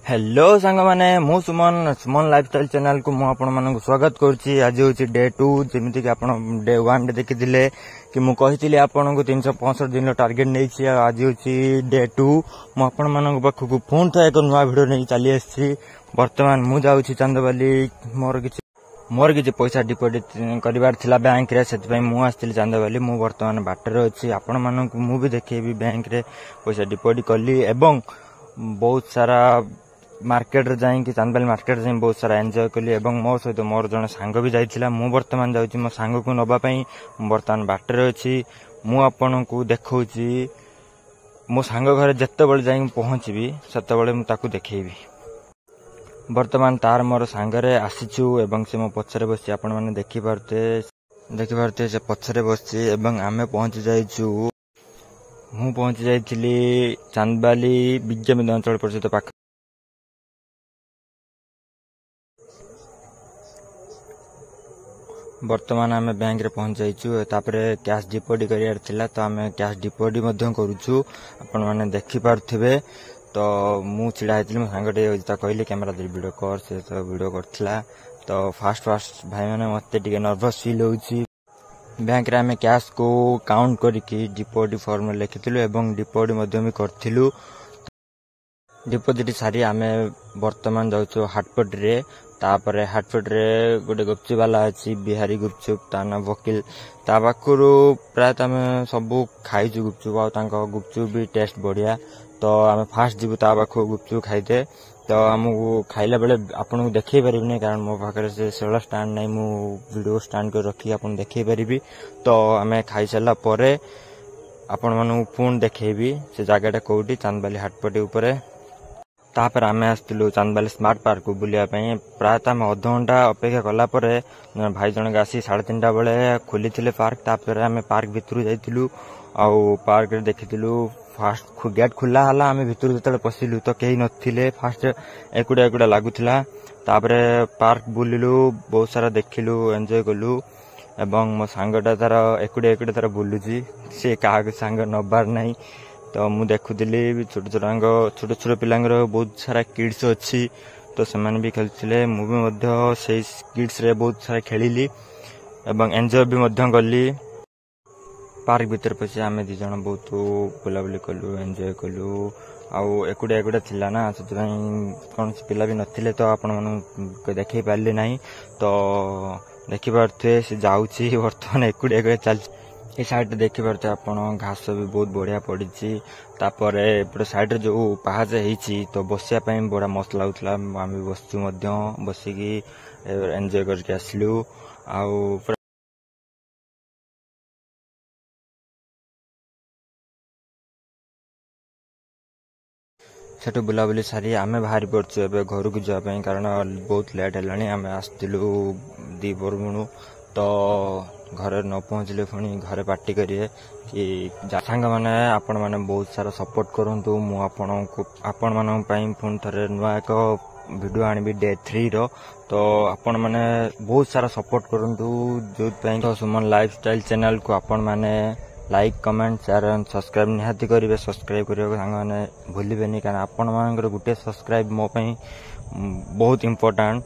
Hello सांग माने मु सुमन सुमन लाइफस्टाइल चैनल को मु स्वागत करुच्ची। आज हूँ डे 2 जमीती कि डे 1 देखी कि मु कही आपन को 365 दिन टार्गेट नहीं। आज हूँ डे 2 मुझ पाखक पुणी तो एक नुआ भिड नहीं चली आसी। बर्तमान मु जाऊँ चांदबाली मोर किसी पैसा डिपोजिट करार थिला बैंक रे, से मु आसती चांदबाली। मु बर्तमान बाटर अच्छी आपण मानक मु भी देखेबी बैंक रे पैसा डिपोजिट कली एवं बहुत सारा मार्केट रे जाइए चांदबाली मार्केट जाए बहुत सारा एंजॉय कली एवं मो सहित मोर जन सांग भी जाइथिला। मु वर्तमान जाउची मो सांग को नबा पई वर्तमान बाटर अच्छी। मु आपन को देखौची मो सांग घर जत्ते बळे जाई पहुंचबी सत्ते बळे मु ताकू देखेबी। वर्तमान तार मोर सांगरे आसीचु एवं से मो पछरे बसी आपण माने देखि पारते से पछरे बसी एवं आमे पहुंच जाइछु। मु पहुंच जाइथिली चांदबाली विज्ञान अंचल परिषद पाख। वर्तमान आमे बैंक रे पहुंच जाइछु। तापरे कैश डिपोजिट करियार थिला तो आमे कैश डिपोजिट मध्यम करूछु। आपण माने देखि पारथिबे तो मु चिड़ा हेतिली मो सांगटे ता कहले कैमरा दे वीडियो कर, से तो वीडियो करथिला। तो फास्ट भाई माने मते टिके नर्वस फील होउची। बैंक रे आमे कैश को काउंट करिकि डिपोजिट फॉर्म लिखिथिलु एवं डिपोजिट मध्यम भी करथिलु। डिपोजिट सारी आमे वर्तमान जाउछु हाटपट रे। तापरे हाटपट रे गोटे गुपचुप वाला अच्छी बिहारी गुपचुप ता ना वकील ता पाखरु प्राय आमे सबू खाइछु गुपचुप आ गुपचुप भी टेस्ट बढ़िया। तो आमे फास्ट जीवु ता पाखु गुपचुप खाइते। तो हमको खाइला बेले आपन को देखै परिबने कारण मो पाखरे से सेला स्टैंड नै मु वीडियो स्टैंड कर रखी आपन देखै परिबी। तो आमे खाइ सला परे आपन मानु फोन देखैबी से जगहटा कोठी चांदबाली हाटपटी ऊपर। तापर आमे आस्तिलु चांदबाली स्मार्ट पार्क को बुलिया पई। प्राय आमे आधा घंटा अपेक्षा कला परे भाई जन आसी 3:30 बेले खोली थिले पार्क। तापर आमे पार्क भितरु जाइतिलु आउ पार्क रे देखितिलु। फास्ट गेट खुला हला आमे भितरु जतले पसिलु तो केही नथिले। फास्ट एकुडा लागुथिला। तापरे पार्क बुलिलु बहुत सारा देखिलु एन्जॉय कलु एवं मो सांगटा तार एकुडा तार बुलुची से का सांग नबार नाही। तो मु देखुली छोट पिलांगर बहुत सारा किड्स अच्छी तो सेमाने भी खेलुथिले। मु भी मध्य से किड्स रे बहुत सारा खेलिली एवं एन्जॉय भी मध्य कली। पार्क भीतर पसी आमे दी जण बहुत बुलाबुली कलु एन्जॉय कलु आउ एकुडा थिला ना से कौन पिला भी नथिले तो आपण मन देखै पारले नाही। तो देखि पारथे से जाउची वर्तमान एकुडा चल ए साइड देखि पारथे आपण घास भी बहुत बढ़िया पड़ी। तापर एपटे साइड रे जो पहाज हेची तो बसिया पई बड़ा मस्त लागुतला। आमे बसचु मध्य बसिकी एन्जॉय करके आसलु आउ सेठु बुलाबुली सारी आमे बाहरी पड़छु एबे घर को जाबे कारण बहुत लेट हेलानी। आमे आस्तिलु दीपर मुणु तो घरे न पहुंचले पुणी घरे पार्टी करिए कि सांग माने आपण माने बहुत सारा सपोर्ट करंतु। मु आपण मानन पई पुणी थरे नुआ एक वीडियो आनिबी डे 3 रो। तो आपण माने बहुत सारा सपोर्ट करंतु जो पई तो सुमन लाइफस्टाइल चैनल को आपण माने like comment share and subscribe निहाती करिवे। सब्सक्राइब करियो सांग माने भूलिबेनी कारण आपण मानकर गुटे सब्सक्राइब मो पई बहुत इंपोर्टेंट।